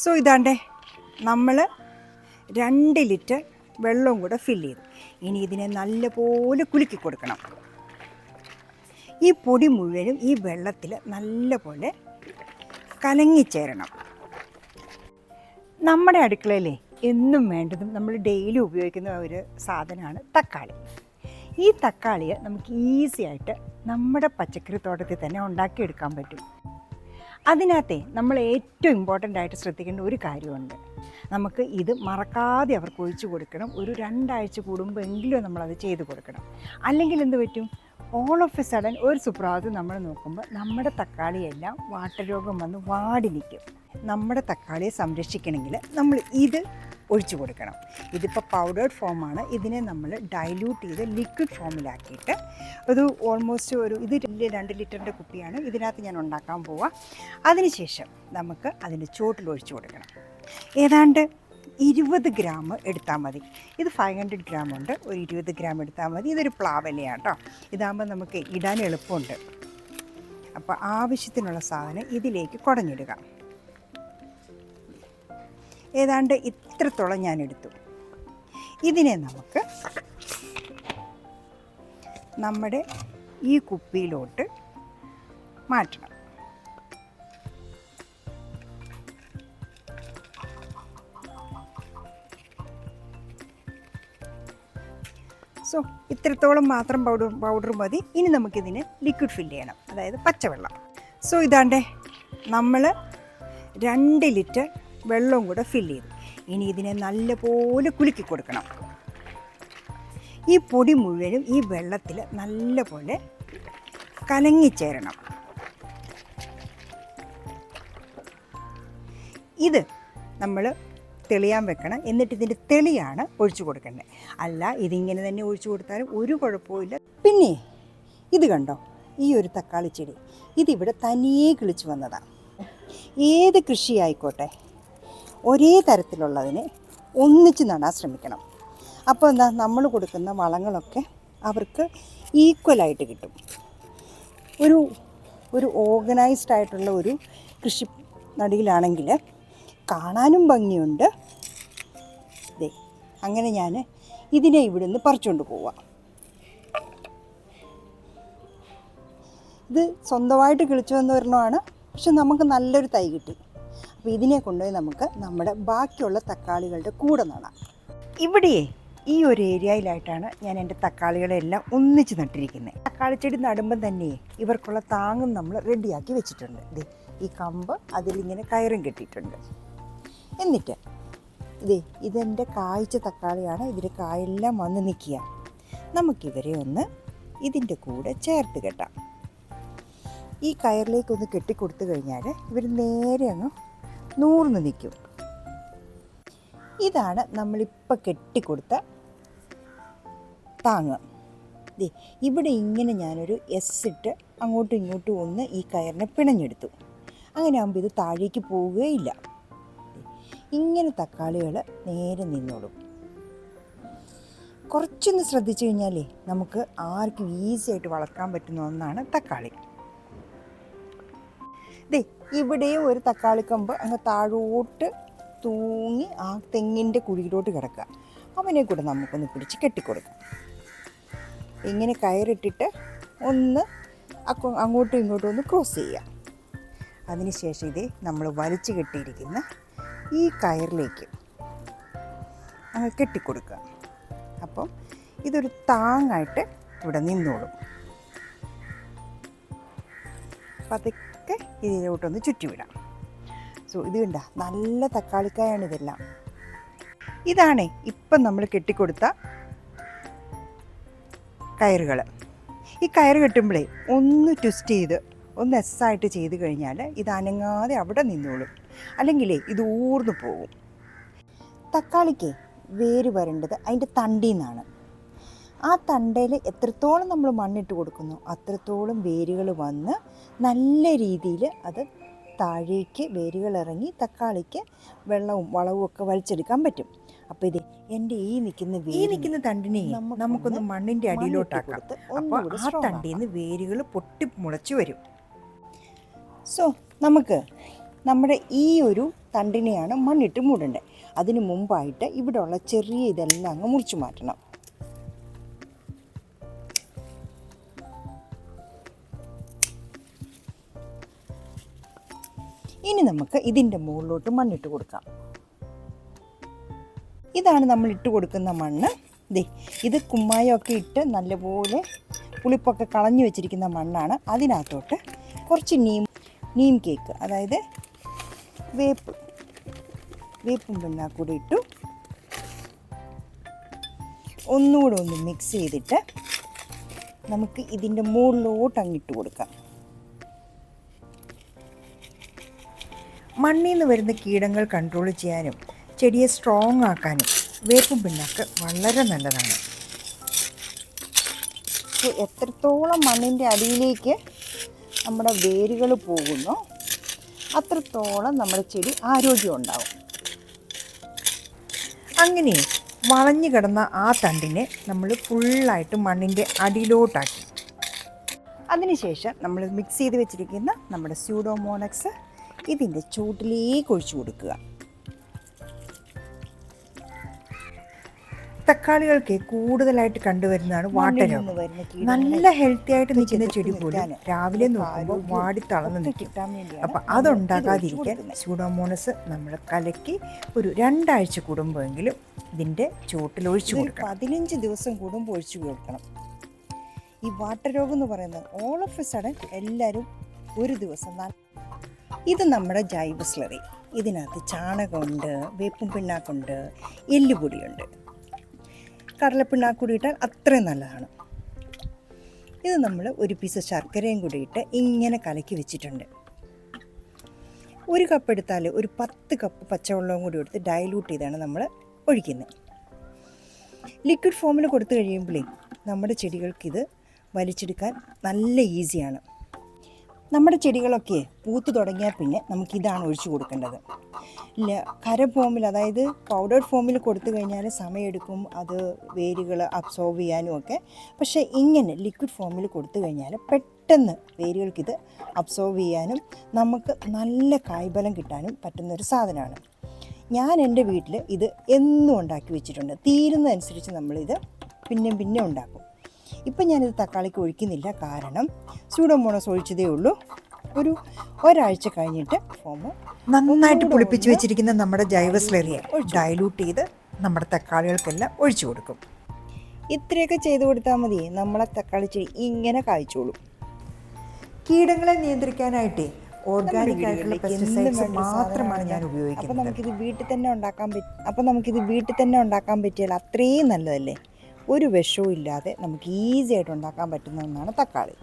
So ഇതാണ്ടേ നമ്മൾ 2 litre വെള്ളവും കൂടെ ഫില്ല് ചെയ്തു. ഇനി ഇതിനെ നല്ലപോലെ കുലുക്കി കൊടുക്കണം. ഈ പൊടി മുഴുവനും ഈ വെള്ളത്തിൽ നല്ലപോലെ കലങ്ങിച്ചേരണം. നമ്മുടെ അടുക്കളയിലെ എന്നും വേണ്ടതും നമ്മൾ ഡെയിലി ഉപയോഗിക്കുന്ന ഒരു സാധനമാണ് തക്കാളി. ഈ തക്കാളിയെ നമുക്ക് ഈസി ആയിട്ട് നമ്മുടെ പച്ചക്കറി തോട്ടത്തിൽ തന്നെ ഉണ്ടാക്കിയെടുക്കാൻ പറ്റും. അതിനകത്തെ നമ്മൾ ഏറ്റവും ഇമ്പോർട്ടൻ്റ് ആയിട്ട് ശ്രദ്ധിക്കേണ്ട ഒരു കാര്യമുണ്ട്. നമുക്ക് ഇത് മറക്കാതെ അവർക്ക് ഒഴിച്ചു കൊടുക്കണം. ഒരു 2 ആഴ്ച കൂടുമ്പോൾ എങ്കിലും നമ്മളത് ചെയ്ത് കൊടുക്കണം. അല്ലെങ്കിൽ എന്ത് പറ്റും, ഓൾ ഓഫ് എ സഡൻ ഒരു സുപ്രഭാതം നമ്മൾ നോക്കുമ്പോൾ നമ്മുടെ തക്കാളിയെല്ലാം വാട്ടരോഗം വന്ന് വാടി നിൽക്കും. നമ്മുടെ തക്കാളിയെ സംരക്ഷിക്കണമെങ്കിൽ നമ്മൾ ഇത് ഒഴിച്ചു കൊടുക്കണം. ഇതിപ്പോൾ പൗഡേർഡ് ഫോമാണ്. ഇതിനെ നമ്മൾ ഡൈല്യൂട്ട് ചെയ്ത് ലിക്വിഡ് ഫോമിലാക്കിയിട്ട് ഒരു ഓൾമോസ്റ്റ് ഇത് 2 ലിറ്ററിൻ്റെ കുപ്പിയാണ്. ഇതിനകത്ത് ഞാൻ ഉണ്ടാക്കാൻ പോവാം. അതിനുശേഷം നമുക്ക് അതിൻ്റെ ചോട്ടിൽ ഒഴിച്ചു കൊടുക്കണം. ഏതാണ്ട് 20 ഗ്രാം എടുത്താൽ മതി. ഇത് 500 ഗ്രാം ഉണ്ട്. ഒരു 20 ഗ്രാം എടുത്താൽ മതി. ഇതൊരു പ്ലാവലയാണ് കേട്ടോ. ഇതാകുമ്പോൾ നമുക്ക് ഇടാൻ എളുപ്പമുണ്ട്. അപ്പോൾ ആവശ്യത്തിനുള്ള സാധനം ഇതിലേക്ക് കുടഞ്ഞിടുക. ഏതാണ്ട് ഇത്രത്തോളം ഞാൻ എടുത്തു. ഇതിനെ നമുക്ക് നമ്മുടെ ഈ കുപ്പിയിലോട്ട് മാറ്റണം. സോ ഇത്രത്തോളം മാത്രം പൗഡർ മതി. ഇനി നമുക്കിതിന് ലിക്വിഡ് ഫില്ല് ചെയ്യണം, അതായത് പച്ചവെള്ളം. സോ ഇതാണ്ടേ നമ്മൾ 2 ലിറ്റർ വെള്ളവും കൂടെ ഫില്ല് ചെയ്തു. ഇനി ഇതിനെ നല്ലപോലെ കുലുക്കി കൊടുക്കണം. ഈ പൊടി മുഴുവനും ഈ വെള്ളത്തിൽ നല്ലപോലെ കലങ്ങിച്ചേരണം. ഇത് നമ്മൾ തെളിയാൻ വെക്കണം. എന്നിട്ട് ഇതിൻ്റെ തെളിയാണ് ഒഴിച്ചു കൊടുക്കേണ്ടത്. അല്ല ഇതിങ്ങനെ തന്നെ ഒഴിച്ചു കൊടുത്താലും ഒരു കുഴപ്പമില്ല. പിന്നെ ഇത് കണ്ടോ, ഈ ഒരു തക്കാളി ചെടി ഇതിവിടെ തനിയെ കിളിച്ച് വന്നതാണ്. ഏത് കൃഷി ആയിക്കോട്ടെ ഒരേ തരത്തിലുള്ളതിനെ ഒന്നിച്ച് നടാൻ ശ്രമിക്കണം. അപ്പോൾ എന്താ, നമ്മൾ കൊടുക്കുന്ന വളങ്ങളൊക്കെ അവർക്ക് ഈക്വലായിട്ട് കിട്ടും. ഒരു ഓർഗനൈസ്ഡ് ആയിട്ടുള്ള ഒരു കൃഷി നടിയിലാണെങ്കിൽ കാണാനും ഭംഗിയുണ്ട്. അങ്ങനെ ഞാൻ ഇതിനെ ഇവിടെ നിന്ന് പറിച്ചുകൊണ്ട് പോവാം. ഇത് സ്വന്തമായിട്ട് കിളിച്ചു വന്ന ഒരെണ്ണമാണ്. പക്ഷെ നമുക്ക് നല്ലൊരു തൈ കിട്ടി. അപ്പോൾ ഇതിനെ കൊണ്ടുപോയി നമുക്ക് നമ്മുടെ ബാക്കിയുള്ള തക്കാളികളുടെ കൂടെ നടാം. ഇവിടെ ഈ ഒരു ഏരിയയിലായിട്ടാണ് ഞാൻ എൻ്റെ തക്കാളികളെല്ലാം ഒന്നിച്ച് നട്ടിരിക്കുന്നത്. തക്കാളി ചെടി നടുമ്പം തന്നെ ഇവർക്കുള്ള താങ്ങും നമ്മൾ റെഡിയാക്കി വെച്ചിട്ടുണ്ട്. ഈ കമ്പ് അതിലിങ്ങനെ കയറും കെട്ടിയിട്ടുണ്ട്. എന്നിട്ട് ഇതെൻ്റെ കായ്ച്ച തക്കാളിയാണ്. ഇതിൻ്റെ കായെല്ലാം വന്ന് നിൽക്കുക. നമുക്കിവരെ ഒന്ന് ഇതിൻ്റെ കൂടെ ചേർത്ത് കെട്ടാം. ഈ കയറിലേക്കൊന്ന് കെട്ടിക്കൊടുത്തു കഴിഞ്ഞാൽ ഇവർ നേരെ അങ്ങ് നൂർന്ന് നിൽക്കും. ഇതാണ് നമ്മളിപ്പോൾ കെട്ടിക്കൊടുത്ത താങ്ങ്. ഇവിടെ ഇങ്ങനെ ഞാനൊരു എസ് ഇട്ട് അങ്ങോട്ടും ഇങ്ങോട്ടും ഒന്ന് ഈ കയറിനെ പിണഞ്ഞെടുത്തു. അങ്ങനെ ആകുമ്പോൾ ഇത് താഴേക്ക് പോവുകയില്ല. ഇങ്ങനെ തക്കാളികൾ നേരെ നിന്നോളും. കുറച്ചൊന്ന് ശ്രദ്ധിച്ചു കഴിഞ്ഞാലേ നമുക്ക് ആർക്കും ഈസി ആയിട്ട് വളർത്താൻ പറ്റുന്ന ഒന്നാണ് തക്കാളി. ഇവിടെയും ഒരു തക്കാളിക്കമ്പ് അങ്ങ് താഴോട്ട് തൂങ്ങി ആ തെങ്ങിൻ്റെ കുഴിയിലോട്ട് കിടക്കുക. അവനെ കൂടെ നമുക്കൊന്ന് പിടിച്ച് കെട്ടിക്കൊടുക്കാം. ഇങ്ങനെ കയറിട്ടിട്ട് ഒന്ന് അങ്ങോട്ടും ഇങ്ങോട്ടും ഒന്ന് ക്രോസ് ചെയ്യാം. അതിനുശേഷം നമ്മൾ വലിച്ചു കെട്ടിയിരിക്കുന്ന ഈ കയറിലേക്ക് അങ്ങ് കെട്ടിക്കൊടുക്കുക. അപ്പം ഇതൊരു താങ്ങായിട്ട് ഇവിടെ നിന്നോളും. പതുക്കെ ഇതിലോട്ടൊന്ന് ചുറ്റിവിടാം. സോ ഇത് കണ്ട നല്ല തക്കാളിക്കായാണ് ഇതെല്ലാം. ഇതാണ് ഇപ്പം നമ്മൾ കെട്ടിക്കൊടുത്ത കയറുകൾ. ഈ കയറ് കെട്ടുമ്പോഴേ ഒന്ന് ട്വിസ്റ്റ് ചെയ്ത് ഒന്ന് എസ്സായിട്ട് ചെയ്ത് കഴിഞ്ഞാൽ ഇത് അനങ്ങാതെ അവിടെ നിന്നോളും. അല്ലെങ്കിൽ ഇത് ഊർന്നു പോകും. തക്കാളിക്ക് വേര് വരേണ്ടത് അതിൻ്റെ തണ്ടിൽ നിന്നാണ്. ആ തണ്ടയിൽ എത്രത്തോളം നമ്മൾ മണ്ണിട്ട് കൊടുക്കുന്നു അത്രത്തോളം വേരുകൾ വന്ന് നല്ല രീതിയിൽ അത് താഴേക്ക് വേരുകൾ ഇറങ്ങി തക്കാളിക്ക് വെള്ളവും വളവും ഒക്കെ വലിച്ചെടുക്കാൻ പറ്റും. അപ്പോൾ എൻ്റെ ഈ നിൽക്കുന്ന തണ്ടിനെ നമുക്കൊന്ന് മണ്ണിൻ്റെ അടിയിലോട്ടാക്കാം. അപ്പോൾ ആ തണ്ടിൽ നിന്ന് വേരുകൾ പൊട്ടി മുളച്ച് വരും. സോ നമുക്ക് നമ്മുടെ ഈ ഒരു തണ്ടിനെയാണ് മണ്ണിട്ട് മൂടേണ്ടത്. അതിന് മുമ്പായിട്ട് ഇവിടെയുള്ള ചെറിയ ഇതെല്ലാം അങ്ങ് മുറിച്ച് മാറ്റണം. ഇനി നമുക്ക് ഇതിൻ്റെ മുകളിലോട്ട് മണ്ണിട്ട് കൊടുക്കാം. ഇതാണ് നമ്മൾ ഇട്ട് കൊടുക്കുന്ന മണ്ണ്. ഇത് കുമ്മായമൊക്കെ ഇട്ട് നല്ലപോലെ പുളിപ്പൊക്കെ കളഞ്ഞു വെച്ചിരിക്കുന്ന മണ്ണാണ്. അതിനകത്തോട്ട് കുറച്ച് നീം കേക്ക്, അതായത് വേപ്പും പിണ്ണാക്കൂടെ ഇട്ടു. ഒന്നുകൂടെ ഒന്ന് മിക്സ് ചെയ്തിട്ട് നമുക്ക് ഇതിൻ്റെ മുകളിലോട്ട് അങ്ങിട്ട് കൊടുക്കാം. മണ്ണിൽ നിന്ന് വരുന്ന കീടങ്ങൾ കൺട്രോൾ ചെയ്യാനും ചെടിയെ സ്ട്രോങ് ആക്കാനും വേപ്പും പിണ്ണാക്ക് വളരെ നല്ലതാണ്. എത്രത്തോളം മണ്ണിൻ്റെ അടിയിലേക്ക് നമ്മുടെ വേരുകൾ പോകുന്നോ അത്രത്തോളം നമ്മുടെ ചെടി ആരോഗ്യം ഉണ്ടാവും. അങ്ങനെ വളഞ്ഞു കിടന്ന ആ തണ്ടിനെ നമ്മൾ ഫുള്ളായിട്ട് മണ്ണിൻ്റെ അടിയിലോട്ടാക്കി. അതിനുശേഷം നമ്മൾ മിക്സ് ചെയ്ത് വെച്ചിരിക്കുന്ന നമ്മുടെ സ്യൂഡോമോണക്സ് ഇതിൻ്റെ ചൂട്ടിലേക്ക് ഒഴിച്ചു കൊടുക്കുക. തക്കാളികൾക്ക് കൂടുതലായിട്ട് കണ്ടുവരുന്നതാണ് വാട്ടരോഗം. നല്ല ഹെൽത്തി ആയിട്ട് നിൽക്കുന്ന ചെടി പോലും രാവിലെ നോക്കുമ്പോൾ വാടി തളർന്ന് നിൽക്കും. അപ്പം അതുണ്ടാകാതിരിക്കാൻ സ്യൂഡോമോണസ് നമ്മൾ കലക്കി ഒരു 2 ആഴ്ച കൂടുമ്പോഴെങ്കിലും ഇതിൻ്റെ ചുവട്ടിൽ ഒഴിച്ചു കൊടുക്കണം. 15 ദിവസം കൂടുമ്പോൾ ഒഴിച്ചു കൊടുക്കണം. ഈ വാട്ടരോഗം എന്ന് പറയുന്നത് ഓൾ ഓഫ് എ സഡൻ എല്ലാവരും ഒരു ദിവസം. ഇത് നമ്മുടെ ജൈവ സ്ലറി. ഇതിനകത്ത് ചാണകമുണ്ട്, വേപ്പും പിണ്ണാക്കുണ്ട്, എല്ലുപൊടിയുണ്ട്. കടലപ്പിണ്ണാക്കൂടി ഇട്ടാൽ അത്രയും നല്ലതാണ്. ഇത് നമ്മൾ ഒരു പീസ് ശർക്കരയും കൂടി ഇട്ട് ഇങ്ങനെ കലക്കി വെച്ചിട്ടുണ്ട്. 1 കപ്പ് എടുത്താൽ ഒരു 10 കപ്പ് പച്ചവെള്ളവും കൂടി എടുത്ത് ഡൈലൂട്ട് ചെയ്താണ് നമ്മൾ ഒഴിക്കുന്നത്. ലിക്വിഡ് ഫോമിൽ കൊടുത്തു കഴിയുമ്പോഴേ നമ്മുടെ ചെടികൾക്കിത് വലിച്ചെടുക്കാൻ നല്ല ഈസിയാണ്. നമ്മുടെ ചെടികളൊക്കെ പൂത്ത് തുടങ്ങിയാൽ പിന്നെ നമുക്കിതാണ് ഒഴിച്ചു കൊടുക്കേണ്ടത്. കര ഫോമിൽ, അതായത് പൗഡേർഡ് ഫോമിൽ കൊടുത്തു കഴിഞ്ഞാൽ സമയമെടുക്കും അത് വേരുകൾ അബ്സോർവ് ചെയ്യാനും ഒക്കെ. പക്ഷേ ഇങ്ങനെ ലിക്വിഡ് ഫോമിൽ കൊടുത്തു കഴിഞ്ഞാൽ പെട്ടെന്ന് വേരുകൾക്കിത് അബ്സോർവ് ചെയ്യാനും നമുക്ക് നല്ല കായ്ഫലം കിട്ടാനും പറ്റുന്നൊരു സാധനമാണ്. ഞാൻ എൻ്റെ വീട്ടിൽ ഇത് എന്നും ഉണ്ടാക്കി വെച്ചിട്ടുണ്ട്. തീരുന്നതനുസരിച്ച് നമ്മളിത് പിന്നെ ഉണ്ടാക്കും. ഇപ്പം ഞാനിത് തക്കാളിക്ക് ഒഴിക്കുന്നില്ല, കാരണം സ്യൂഡോമോണസ് ഒഴിച്ചതേ ഉള്ളൂ. ഒരാഴ്ച കഴിഞ്ഞിട്ട് ഫോം നന്നായിട്ട് പുളിപ്പിച്ച് വെച്ചിരിക്കുന്ന നമ്മുടെ ജൈവ സ്ലറിയെ ഡൈലൂട്ട് ചെയ്ത് നമ്മുടെ തക്കാളികൾക്കെല്ലാം ഒഴിച്ചു കൊടുക്കും. ഇത്രയൊക്കെ ചെയ്ത് കൊടുത്താൽ മതി, നമ്മളെ തക്കാളി ചെടി ഇങ്ങനെ കായ്ച്ചോളും. കീടങ്ങളെ നിയന്ത്രിക്കാനായിട്ട് ഓർഗാനിക് ആയിട്ടുള്ള പെസ്റ്റിസൈഡ്സ് മാത്രമാണ് ഞാൻ ഉപയോഗിക്കുന്നത്. അപ്പോൾ നമുക്കിത് വീട്ടിൽ തന്നെ ഉണ്ടാക്കാൻ പറ്റിയാൽ അത്രയും നല്ലതല്ലേ. ഒരു വിഷവും ഇല്ലാതെ നമുക്ക് ഈസി ആയിട്ട് ഉണ്ടാക്കാൻ പറ്റുന്ന ഒന്നാണ് തക്കാളി.